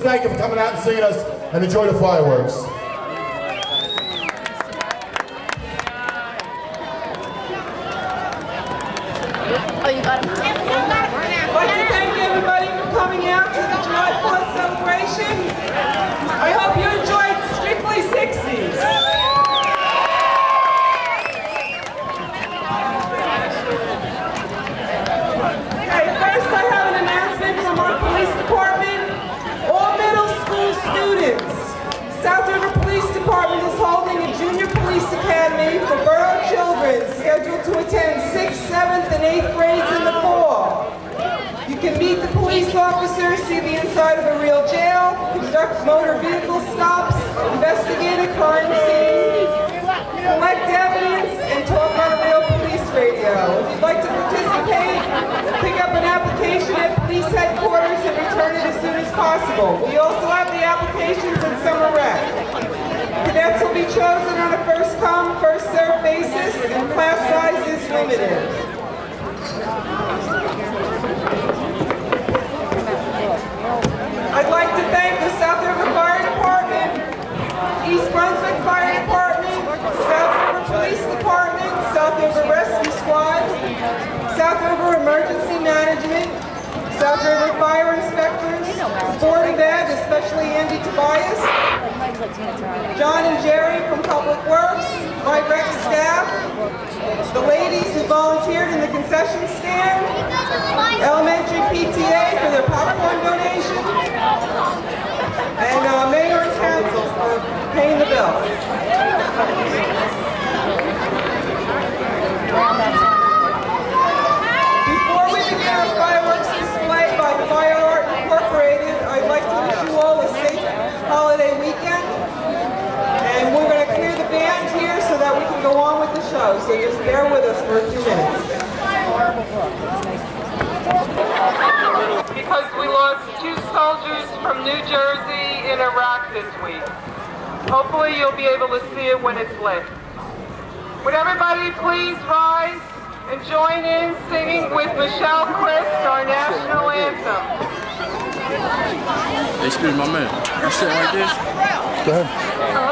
thank you for coming out and seeing us, and enjoy the fireworks. Oh, you got it. I'd like to thank everybody for coming out to the July 4th celebration. I hope you enjoyed Strictly 60s. Okay, first I have an announcement from our police department. All middle school students, South River Police Department is holding a junior police academy for borough children scheduled to attend 6th, 7th, and 8th grades in the fall. You can meet the police officers, see the inside of a real jail, conduct motor vehicle stops, investigate a crime scene, collect evidence, and talk on a real police radio. If you'd like to participate, pick up an application at police headquarters and return it as soon as possible. We also have the applications in summer rec. Cadets will be chosen on a first-come, first-served basis, and class size is limited. I'd like to thank the South River Fire Department, East Brunswick Fire Department, South River Police Department, South River Rescue Squad, South River Emergency Management, South River Fire Inspectors, Board of Ed, especially Andy Tobias, John and Jerry from Public Works, my rec staff, the ladies who volunteered in the concession stand, elementary PTA for their popcorn donation, and mayor and council for paying the bill. Before we begin our fireworks display by Fire Art Incorporated, I'd like to wish you all a safe holiday weekend. And we're going to clear the band here so that we can go on with the show. So just bear with us for a few minutes. Because we lost 2 soldiers from New Jersey in Iraq this week. Hopefully you'll be able to see it when it's lit. Would everybody please rise and join in singing with Michelle Christ, our national anthem. Excuse me, my man. You sitting like this? Go ahead.